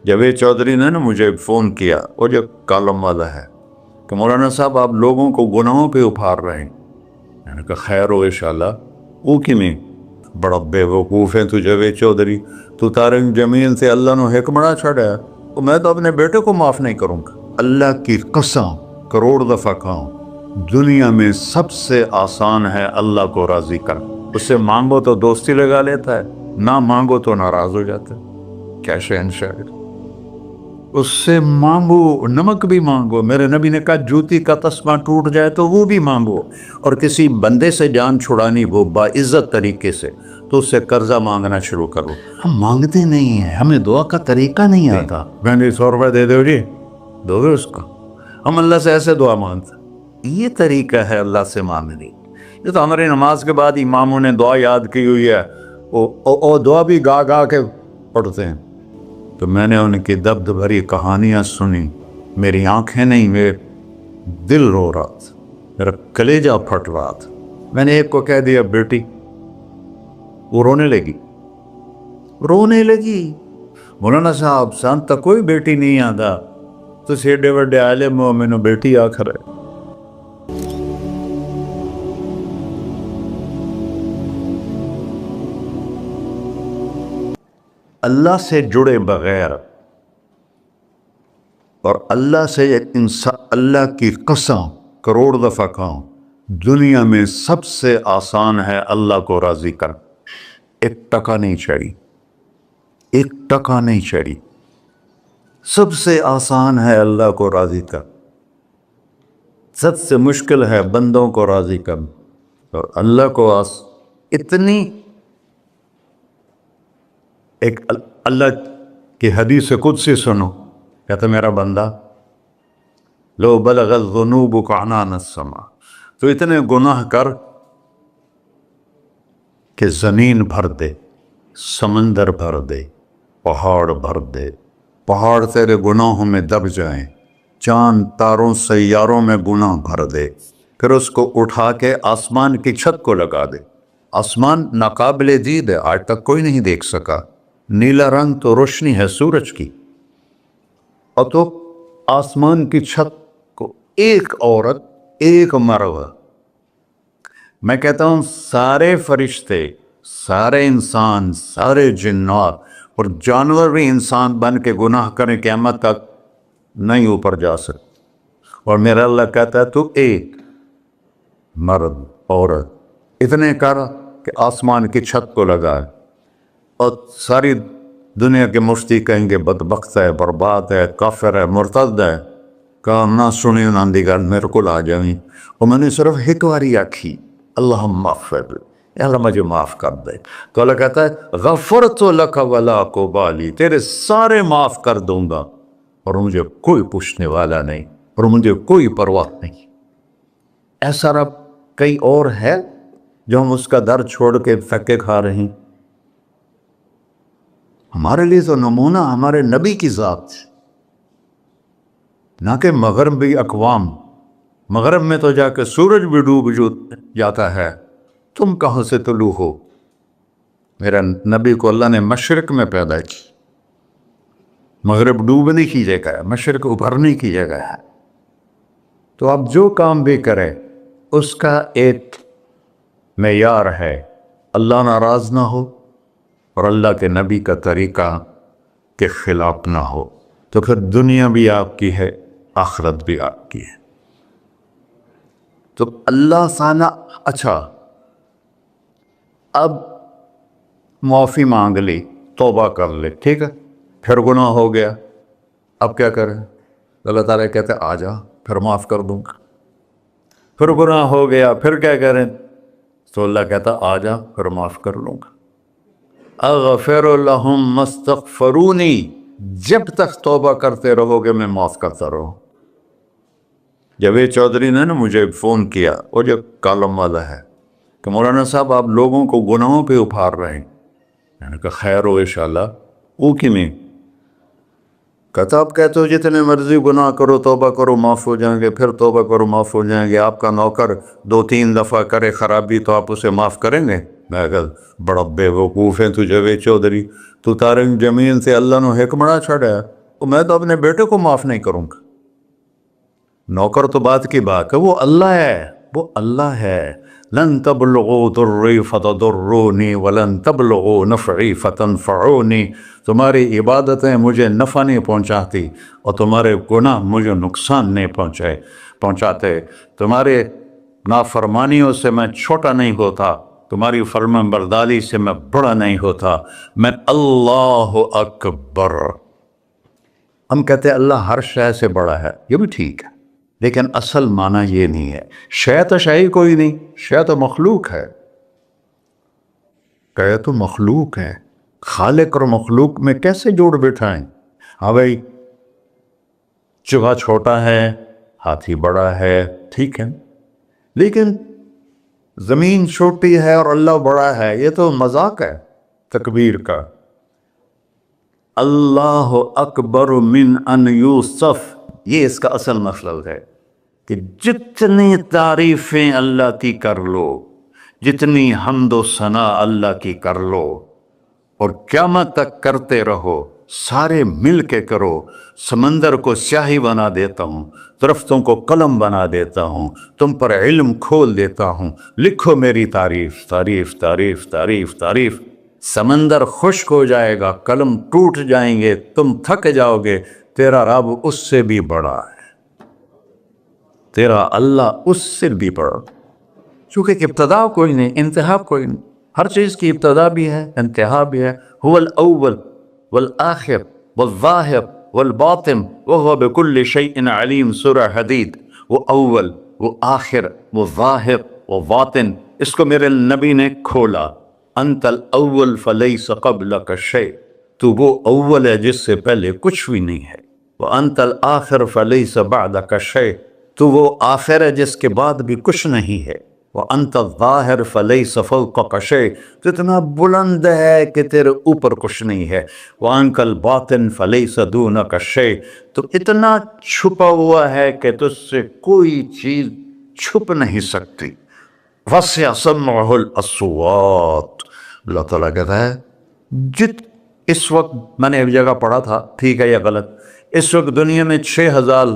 جاوید چودھری نے نا مجھے فون کیا، وہ جو کالم والا ہے، کہ مولانا صاحب آپ لوگوں کو گناہوں پہ اپھار رہے ہیں۔ میں نے کہا خیر ہو انشاءاللہ۔ وہ کی نہیں بڑا بے وقوف ہے تو جاوید چودھری، تو تارنگ زمین سے اللہ نے حکمراں چھڑا ہے، تو میں تو اپنے بیٹے کو معاف نہیں کروں گا۔ اللہ کی قسم کروڑ دفعہ کہوں، دنیا میں سب سے آسان ہے اللہ کو راضی کرنا۔ اس سے مانگو تو دوستی لگا لیتا ہے، نہ مانگو تو ناراض ہو جاتا ہے۔ کیا شہنشاہ! اس سے مانگو، نمک بھی مانگو۔ میرے نبی نے کہا جوتی کا تسمہ ٹوٹ جائے تو وہ بھی مانگو، اور کسی بندے سے جان چھڑانی ہو باعزت طریقے سے تو اس سے قرضہ مانگنا شروع کرو۔ ہم مانگتے نہیں ہیں، ہمیں دعا کا طریقہ نہیں آتا۔ میں نے 100 روپے دے دو جی، دو گے اس کو؟ ہم اللہ سے ایسے دعا مانگتے ہیں۔ یہ طریقہ ہے اللہ سے مانگنے۔ یہ تو ہماری نماز کے بعد اماموں نے دعا یاد کی ہوئی ہے، وہ دعا بھی گا گا کے پڑھتے ہیں۔ تو میں نے ان کی درد بھری کہانیاں سنی، میری آنکھیں نہیں، میرے دل رو رہا تھا، میرا کلیجہ پھٹ رہا تھا۔ میں نے ایک کو کہہ دیا بیٹی، وہ رونے لگی۔ مولانا صاحب سان تک کوئی بیٹی نہیں آتا، تو ایڈے وڈے عالم ہو، میں نے بیٹی آخر ہے۔ اللہ سے جڑے بغیر اور اللہ سے انسان، اللہ کی قسم کروڑ دفعہ کہوں، دنیا میں سب سے آسان ہے اللہ کو راضی کر۔ ایک ٹکا نہیں چڑھی، ایک ٹکا نہیں چڑھی۔ سب سے آسان ہے اللہ کو راضی کر، سب سے مشکل ہے بندوں کو راضی کر۔ اور اللہ کو اتنی ایک اللہ کی حدیث قدسی سنو، کہتا میرا بندہ لو بلغ الذنوب عنان السماء، تو اتنے گناہ کر کہ زمین بھر دے، سمندر بھر دے، پہاڑ بھر دے، پہاڑ تیرے گناہوں میں دب جائیں، چاند تاروں سیاروں میں گناہ بھر دے، پھر اس کو اٹھا کے آسمان کی چھت کو لگا دے۔ آسمان ناقابل دید ہے، آج تک کوئی نہیں دیکھ سکا، نیلا رنگ تو روشنی ہے سورج کی، اور تو آسمان کی چھت کو ایک عورت، ایک مرد، میں کہتا ہوں سارے فرشتے، سارے انسان، سارے جنات اور جانور بھی انسان بن کے گناہ کریں قیامت تک نہیں اوپر جا سکتے، اور میرا اللہ کہتا ہے تو ایک مرد عورت اتنے کر کہ آسمان کی چھت کو لگائے، اور ساری دنیا کے مفتی کہیں گے بدبخت ہے، برباد ہے، کافر ہے، مرتد ہے، کہا نہ سنی نہ دیگر میرے کو آ جائیں، اور میں نے صرف ایک باری آکھی اللہم اغفر، اللہ مجھے معاف کر دے، تو اللہ کہتا ہے غفرت لک ولا ابالی، تیرے سارے معاف کر دوں گا اور مجھے کوئی پوچھنے والا نہیں، اور مجھے کوئی پرواہ نہیں۔ ایسا رب کئی اور ہے جو ہم اس کا در چھوڑ کے پھکے کھا رہے ہیں؟ ہمارے لیے تو نمونہ ہمارے نبی کی ذات، نہ کہ مغربی اقوام۔ مغرب میں تو جا کے سورج بھی ڈوب جاتا ہے، تم کہاں سے طلوع ہو؟ میرا نبی کو اللہ نے مشرق میں پیدا کی، مغرب ڈوبنے کی جگہ ہے، مشرق ابھرنے کی جگہ ہے۔ تو آپ جو کام بھی کریں اس کا ایک معیار ہے، اللہ ناراض نہ ہو اور اللہ کے نبی کا طریقہ کے خلاف نہ ہو، تو پھر دنیا بھی آپ کی ہے، آخرت بھی آپ کی ہے۔ تو اللہ سانا اچھا، اب معافی مانگ لی، توبہ کر لے، ٹھیک ہے، پھر گناہ ہو گیا، اب کیا کریں؟ اللہ تعالیٰ کہتے آ جا پھر معاف کر دوں گا۔ پھر گناہ ہو گیا، پھر کیا کریں؟ تو اللہ کہتا آ جا پھر معاف کر لوں گا۔ اغفر لہم مستغفرونی، جب تک توبہ کرتے رہو گے میں معاف کرتا رہوں۔ جاوید چودھری نے نا مجھے فون کیا، وہ جو کالم والا ہے، کہ مولانا صاحب آپ لوگوں کو گناہوں پہ اپھار رہے ہیں۔ میں نے کہا خیر ہو انشاءاللہ۔ وہ کی نہیں کہتا آپ کہتے ہو جتنے مرضی گناہ کرو توبہ کرو معاف ہو جائیں گے، پھر توبہ کرو معاف ہو جائیں گے، آپ کا نوکر 2-3 دفعہ کرے خرابی تو آپ اسے معاف کریں گے؟ میں کہا بڑا بیوقوف ہے تو جاوید چودھری، تو طارق جمیل سے اللہ نے حکمڑا چھڑا ہے، تو میں تو اپنے بیٹے کو معاف نہیں کروں گا۔ نوکر تو بات کی بات ہے، وہ اللہ ہے، وہ اللہ ہے۔ لن تبلغوا ضری فتضرونی ولن تبلغوا نفعی فتنفعونی، تمہاری عبادتیں مجھے نفع نہیں پہنچاتی اور تمہارے گناہ مجھے نقصان نہیں پہنچاتے، تمہارے نافرمانیوں سے میں چھوٹا نہیں ہوتا، تمہاری فرمان برداری سے میں بڑا نہیں ہوتا، میں اللہ اکبر۔ ہم کہتے ہیں اللہ ہر شے سے بڑا ہے، یہ بھی ٹھیک ہے، لیکن اصل معنی یہ نہیں ہے۔ شے تو شے ہی کوئی نہیں، شے تو مخلوق ہے، کہ تو مخلوق ہے، خالق اور مخلوق میں کیسے جوڑ بٹھائیں؟ ہاں بھائی، چوہا چھوٹا ہے، ہاتھی بڑا ہے، ٹھیک ہے، لیکن زمین چھوٹی ہے اور اللہ بڑا ہے، یہ تو مذاق ہے تکبیر کا۔ اللہ اکبر من ان یوصف، یہ اس کا اصل مطلب ہے کہ جتنی تعریفیں اللہ کی کر لو، جتنی حمد و ثنا اللہ کی کر لو، اور قیامت تک کرتے رہو، سارے مل کے کرو۔ سمندر کو سیاہی بنا دیتا ہوں، درختوں کو قلم بنا دیتا ہوں، تم پر علم کھول دیتا ہوں، لکھو میری تعریف، تعریف تعریف تعریف تعریف۔ سمندر خشک ہو جائے گا، قلم ٹوٹ جائیں گے، تم تھک جاؤ گے، تیرا رب اس سے بھی بڑا ہے، تیرا اللہ اس سے بھی بڑا، چونکہ ابتدا کوئی نہیں، انتہا کوئی نہیں۔ ہر چیز کی ابتدا بھی ہے، انتہا بھی ہے۔ هو الاول والآخر والظاہر والباطن وهو بكل شيء علیم، سورہ حدید۔ وہ اول، وہ آخر، وہ ظاہر، وہ باطن، اس کو میرے نبی نے کھولا۔ انت الاول فلیس قبلک شیء، تو وہ اول ہے جس سے پہلے کچھ بھی نہیں ہے۔ وانت الآخر فلیس بعدک شیء، تو وہ آخر ہے جس کے بعد بھی کچھ نہیں ہے۔ وانت الظاہر فلیس فوقک شیء، تو اتنا بلند ہے کہ تیرے اوپر کچھ نہیں ہے۔ وانت الباطن فلیس دونک شیء، تو اتنا چھپا ہوا ہے کہ تجھ سے کوئی چیز چھپ نہیں سکتی۔ وسع سمعہ الاصوات، اللہ تعالیٰ کہتا ہے اس وقت میں نے ایک جگہ پڑھا تھا، ٹھیک ہے یا غلط، اس وقت دنیا میں 6000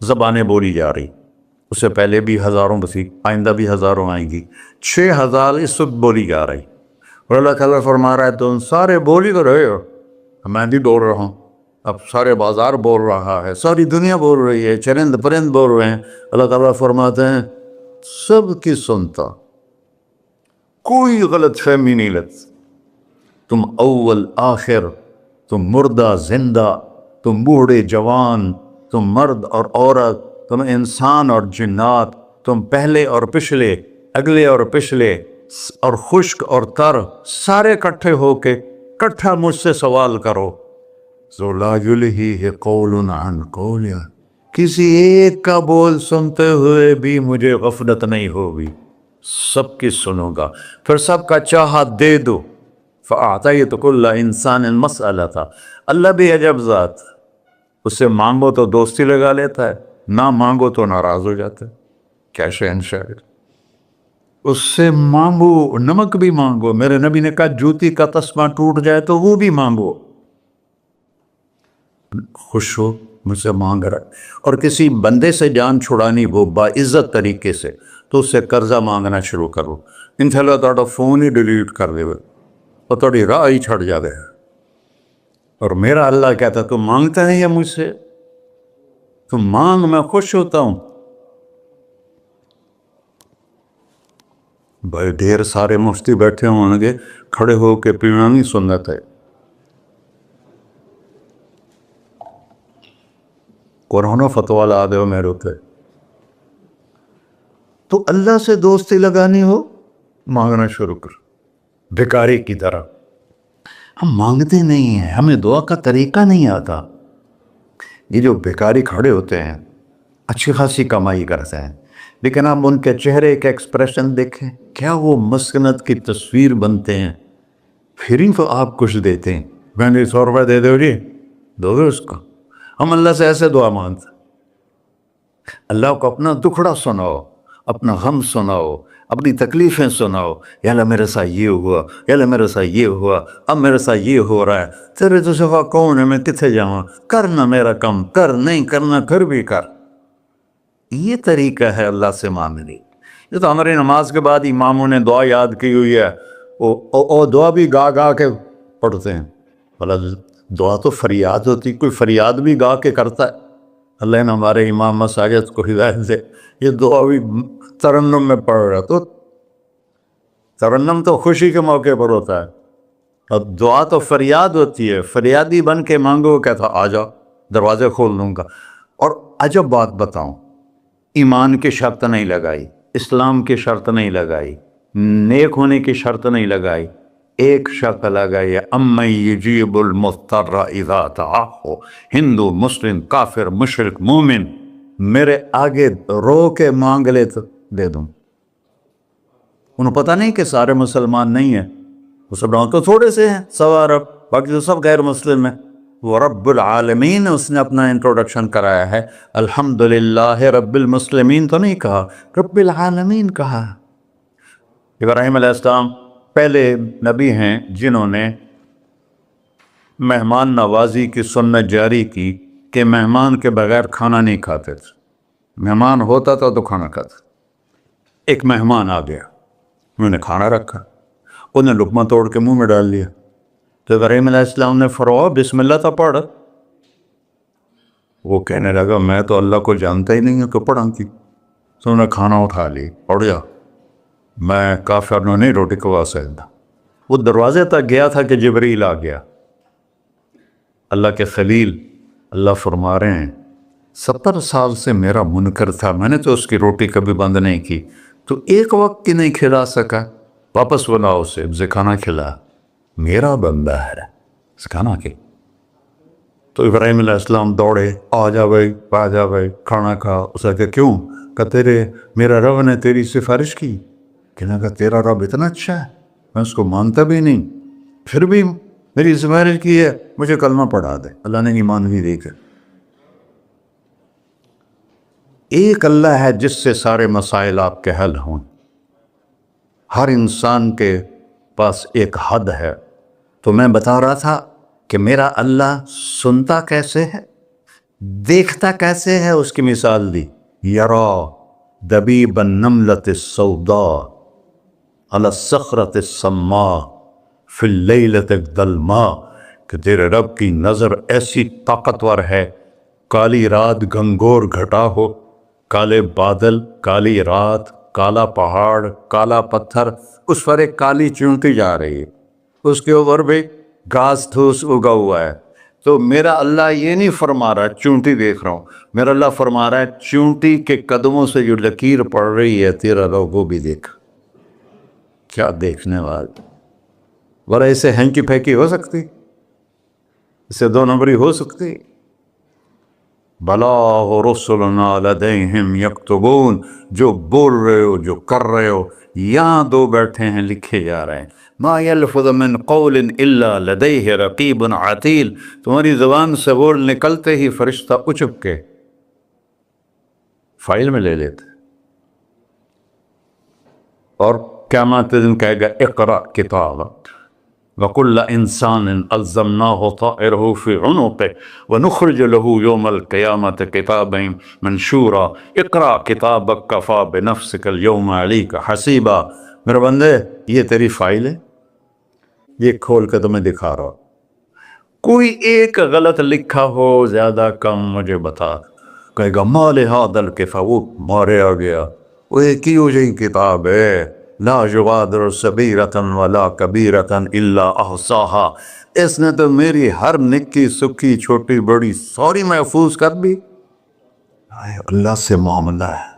زبانیں بولی جا رہی، اس سے پہلے بھی ہزاروں بسی، آئندہ بھی ہزاروں آئیں گی، 6000 اس وقت بولی جا رہی، اور اللہ تعالیٰ فرما رہا ہے تم سارے بولی تو رہے ہو، میں بھی بول رہا ہوں، اب سارے بازار بول رہا ہے، ساری دنیا بول رہی ہے، چرند پرند بول رہے ہیں۔ اللہ تعالیٰ فرماتے ہیں سب کی سنتا، کوئی غلط فہمی نہیں لگتی، تم اول آخر، تم مردہ زندہ، تم بوڑھے جوان، تم مرد اور عورت، تم انسان اور جنات، تم پہلے اور پچھلے، اگلے اور پچھلے، اور خشک اور تر، سارے اکٹھے ہو کے اکٹھا مجھ سے سوال کرو۔ ذو لا یلہیہ قول عن قول، کسی ایک کا بول سنتے ہوئے بھی مجھے غفلت نہیں ہوگی، سب کی سنوں گا، پھر سب کا چاہا دے دو۔ فَأَعْطَيْتُ كُلَّ إِنسَانٍ مَسْأَلَةً، اللہ بھی عجب ذات، اس سے مانگو تو دوستی لگا لیتا ہے، نہ مانگو تو ناراض ہو جاتا ہے، کیا شہنشاہ، اس سے مانگو، نمک بھی مانگو، میرے نبی نے کہا جوتی کا تسمہ ٹوٹ جائے تو وہ بھی مانگو، خوش ہو مجھ سے مانگ رہا ہے۔ اور کسی بندے سے جان چھڑانی ہو باعزت طریقے سے تو اس سے قرضہ مانگنا شروع کرو، انشاءاللہ تھوڑا فون ہی ڈیلیٹ کر دے اور تھوڑی راہ ہی چھڑ جاوے۔ اور میرا اللہ کہتا تو مانگتا ہے یا مجھ سے، تو مانگ، میں خوش ہوتا ہوں۔ بھائی ڈھیر سارے مفتی بیٹھے ہوں گے، کھڑے ہو کے پینا نہیں سنت ہے، قرآن و فتویٰ لا دے ہو میرے پہ۔ تو اللہ سے دوستی لگانی ہو، مانگنا شروع کر، بھکاری کی طرح۔ ہم مانگتے نہیں ہیں، ہمیں دعا کا طریقہ نہیں آتا۔ یہ جو بھکاری کھڑے ہوتے ہیں اچھی خاصی کمائی کرتے ہیں، لیکن آپ ان کے چہرے کے ایکسپریشن دیکھیں، کیا وہ مسکنت کی تصویر بنتے ہیں، پھر ہی تو آپ کچھ دیتے ہیں، میں نے 100 روپے دے دو جی، دو گے اس کو؟ ہم اللہ سے ایسے دعا مانگتے ہیں، اللہ کو اپنا دکھڑا سناؤ، اپنا غم سناؤ، اپنی تکلیفیں سناؤ، یا اللہ میرے ساتھ یہ ہوا، یا اللہ میرے ساتھ یہ ہوا، اب میرے ساتھ یہ ہو رہا ہے، تیرے تو سوا کون ہے، میں کتنے جاؤں، کرنا میرا کم، کر نہیں کرنا پھر بھی کر۔ یہ طریقہ ہے اللہ سے مانگنے۔ یہ تو ہماری نماز کے بعد اماموں نے دعا یاد کی ہوئی ہے، وہ دعا بھی گا گا کے پڑھتے ہیں۔ بھلا دعا تو فریاد ہوتی، کوئی فریاد بھی گا کے کرتا ہے؟ اللہ نے ہمارے امام مساجد کو ہدایت دے، یہ دعا بھی ترنم میں پڑھ رہا، تو ترنم تو خوشی کے موقع پر ہوتا ہے، اب دعا تو فریاد ہوتی ہے، فریادی بن کے مانگو، کہتا آ جاؤ دروازے کھول دوں گا۔ اور عجب بات بتاؤں، ایمان کی شرط نہیں لگائی، اسلام کی شرط نہیں لگائی، نیک ہونے کی شرط نہیں لگائی، ایک شرط لگائی ہے، امن یجیب المضطر اذا دعاہ۔ ہندو، مسلم، کافر، مشرک، مومن میرے آگے رو کے مانگ لے تو دے دوں۔ انہوں پتہ نہیں کہ سارے مسلمان نہیں ہیں، مسلمان تو تھوڑے سے ہیں، 100 ارب، باقی تو سب غیر مسلم ہیں۔ وہ رب العالمین اس نے اپنا انٹروڈکشن کرایا ہے، الحمدللہ رب المسلمین تو نہیں کہا، رب العالمین کہا۔ ابراہیم علیہ السلام پہلے نبی ہیں جنہوں نے مہمان نوازی کی سنت جاری کی کہ مہمان کے بغیر کھانا نہیں کھاتے تھے، مہمان ہوتا تھا تو کھانا کھاتے۔ ایک مہمان آ گیا، انہوں نے کھانا رکھا، انہیں لقمہ توڑ کے منہ میں ڈال لیا، تو ابراہیم علیہ السلام نے فرمایا بسم اللہ تو پڑھ۔ وہ کہنے لگا میں تو اللہ کو جانتا ہی نہیں ہوں کہ پڑھا کی، تو انہوں نے کھانا اٹھا لی، پڑھ جا، میں کافر نو نہیں روٹی کھوا سکتا۔ وہ دروازے تک گیا تھا کہ جبریل آ گیا، اللہ کے خلیل، اللہ فرما رہے ہیں 70 سال سے میرا منکر تھا، میں نے تو اس کی روٹی کبھی بند نہیں کی، تو ایک وقت کی نہیں کھلا سکا، واپس بلاؤ اسے، اسے کھانا کھلا، میرا بندہ ہے، اس کھانا کے۔ تو ابراہیم علیہ السلام دوڑے، آ جا بھائی، آ جا بھائی، کھانا کھا۔ اسے کہ کیوں؟ کہ میرا رب نے تیری سفارش کی۔ کہنے لگا تیرا رب اتنا اچھا ہے، میں اس کو مانتا بھی نہیں، پھر بھی میری سفارش کی ہے، مجھے کلمہ پڑھا دے۔ اللہ نے ایمان بھی دے کر۔ ایک اللہ ہے جس سے سارے مسائل آپ کے حل ہوں۔ ہر انسان کے پاس ایک حد ہے، تو میں بتا رہا تھا کہ میرا اللہ سنتا کیسے ہے، دیکھتا کیسے ہے، اس کی مثال دی، یرا دبیب النملۃ السوداء علی الصخرۃ الصماء فی اللیلۃ الظلماء، کہ تیرے رب کی نظر ایسی طاقتور ہے، کالی رات گھنگور گھٹا ہو، کالے بادل، کالی رات، کالا پہاڑ، کالا پتھر، اس پر ایک کالی چونٹی جا رہی ہے، اس کے اوپر بھی گھاس دھوس اگا ہوا ہے۔ تو میرا اللہ یہ نہیں فرما رہا چونٹی دیکھ رہا ہوں، میرا اللہ فرما رہا ہے چونٹی کے قدموں سے جو لکیر پڑ رہی ہے تیرا رب وہ بھی دیکھ۔ کیا دیکھنے والا، ورہ اسے ہینکی پھینکی ہو سکتی، اسے 2 نمبری ہو سکتی؟ بلاغ رسلنا لدیہم یکتبون، جو بول رہے ہو، جو کر رہے ہو، یہاں 2 بیٹھے ہیں، لکھے جا رہے ہیں۔ ما یلفظ من قول الا لدیہ رقیب عتید، تمہاری زبان سے بول نکلتے ہی فرشتہ اچک کے فائل میں لے لیتے، اور قیامت دن کہے گا اقرأ کتابک وَكُلَّ إِنسَانٍ أَلْزَمْنَاهُ طَائِرَهُ فِي عُنُقِهِ وَنُخْرِجُ لَهُ يَوْمَ الْقِيَامَةِ كِتَابًا مَنْشُورًا اقرأ کتابک کفیٰ بنفسک اليوم علیک حسیبا۔ میرے بندے یہ تیری فائل ہے، یہ کھول کے تمہیں دکھا رہا ہوں، کوئی ایک غلط لکھا ہو زیادہ کم مجھے بتا۔ کہے گا ما لہذا الکتاب، وہ مارے آ گیا، وہ ایک ہی ہو جائے کتاب ہے، لا یغادر صغیرۃ ولا کبیرۃ الا احصاها، اس نے تو میری ہر نکی سکی چھوٹی بڑی ساری محفوظ کر دی۔ اللہ سے معاملہ ہے،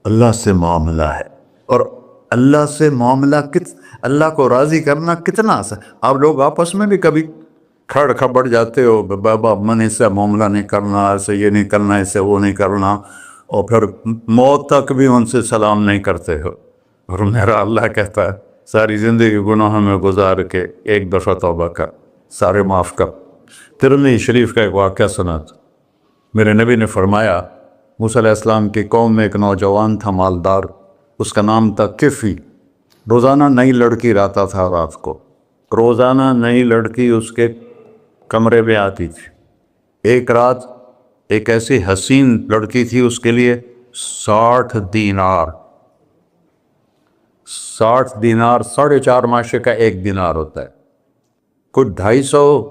اللہ سے معاملہ ہے، اور اللہ سے معاملہ اللہ کو راضی کرنا کتنا آسان۔ آپ لوگ آپس میں بھی کبھی کھڑ کھبڑ جاتے ہو، بابا من اس سے معاملہ نہیں کرنا، ایسے یہ نہیں کرنا، ایسے وہ نہیں کرنا، اور پھر موت تک بھی ان سے سلام نہیں کرتے ہو۔ اور میرا اللہ کہتا ہے ساری زندگی گناہوں میں گزار کے ایک دفعہ توبہ کر، سارے معاف کر۔ ترمذی شریف کا ایک واقعہ سنا تھا، میرے نبی نے فرمایا موسیٰ علیہ السلام کی قوم میں ایک نوجوان تھا مالدار، اس کا نام تھا کفی. روزانہ نئی لڑکی لاتا تھا رات کو، روزانہ نئی لڑکی اس کے کمرے میں آتی تھی. ایک رات ایک ایسی حسین لڑکی تھی، اس کے لیے 60 دینار 4.5 ماشے کا ایک دینار ہوتا ہے، کچھ 250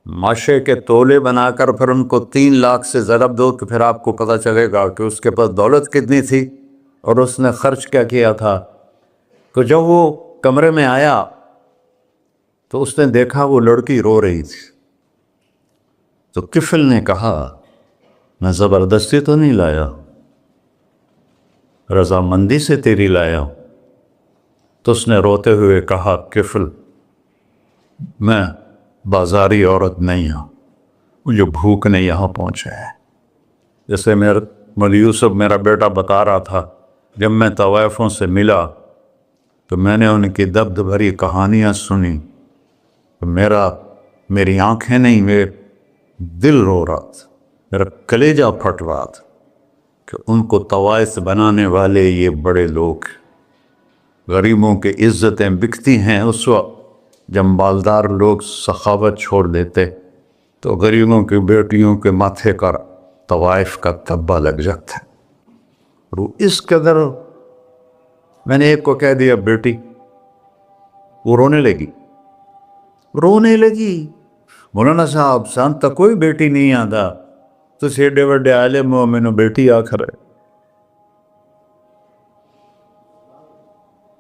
ماشے کے تولے بنا کر پھر ان کو 3 لاکھ سے ضرب دو تو پھر آپ کو پتہ چلے گا کہ اس کے پاس دولت کتنی تھی اور اس نے خرچ کیا کیا تھا. تو جب وہ کمرے میں آیا تو اس نے دیکھا وہ لڑکی رو رہی تھی. تو کفل نے کہا میں زبردستی تو نہیں لایا، رضامندی سے تیری لایا ہوں. تو اس نے روتے ہوئے کہا کفل میں بازاری عورت نہیں ہوں، مجھے بھوک نے یہاں پہنچا ہے. جیسے مولی یوسف میرا بیٹا بتا رہا تھا، جب میں طوائفوں سے ملا تو میں نے ان کی درد بھری کہانیاں سنی تو میری آنکھیں نہیں، میرے دل رو رہا تھا، میرا کلیجہ پھٹ رہا تھا کہ ان کو طوائف بنانے والے یہ بڑے لوگ. غریبوں کی عزتیں بکتی ہیں اس وقت جب مالدار لوگ سخاوت چھوڑ دیتے تو غریبوں کی بیٹیوں کے ماتھے پر طوائف کا تبا لگ جاتا ہے. اور اس قدر میں نے ایک کو کہہ دیا بیٹی، وہ رونے لگی. مولانا صاحب سانتا کوئی بیٹی نہیں آتا تو سیڈے وڈے عالم ہو، میں نے بیٹی آخر ہے.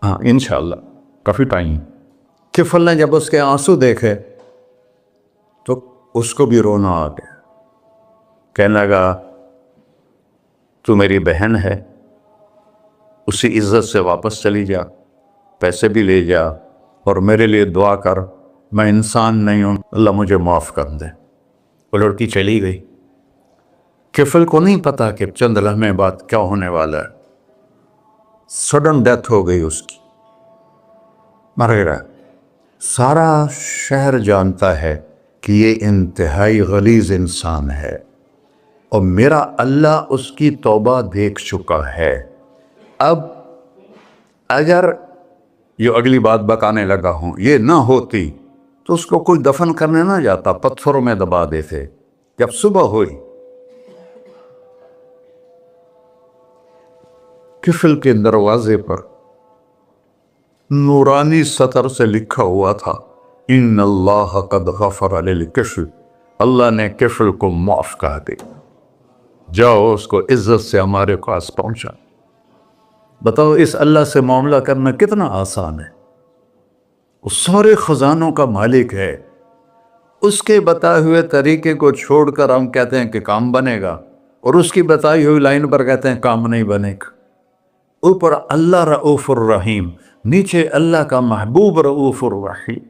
ہاں انشاءاللہ کافی ٹائم. کفل نے جب اس کے آنسو دیکھے تو اس کو بھی رونا آ گیا. کہنے لگا تو میری بہن ہے، اسی عزت سے واپس چلی جا، پیسے بھی لے جا اور میرے لیے دعا کر، میں انسان نہیں ہوں، اللہ مجھے معاف کر دے. وہ لڑکی چلی گئی. کفل کو نہیں پتا کہ چند لمحے بعد کیا ہونے والا ہے. سڈن ڈیتھ ہو گئی اس کی، مر گیا. سارا شہر جانتا ہے کہ یہ انتہائی غلیظ انسان ہے اور میرا اللہ اس کی توبہ دیکھ چکا ہے. اب اگر یہ اگلی بات بتانے لگا ہوں یہ نہ ہوتی تو اس کو کوئی دفن کرنے نہ جاتا، پتھروں میں دبا دیتے. جب صبح ہوئی کفل کے دروازے پر نورانی سطر سے لکھا ہوا تھا ان اللہ قد غفر للکفل، اللہ نے کفل کو معاف کر دے، جاؤ اس کو عزت سے ہمارے پاس پہنچا. بتاؤ اس اللہ سے معاملہ کرنا کتنا آسان ہے. وہ سارے خزانوں کا مالک ہے، اس کے بتائے ہوئے طریقے کو چھوڑ کر ہم کہتے ہیں کہ کام بنے گا اور اس کی بتائی ہوئی لائن پر کہتے ہیں کام نہیں بنے گا. اوپر اللہ رؤوف الرحیم، نیچے اللہ کا محبوب رؤوف الرحیم.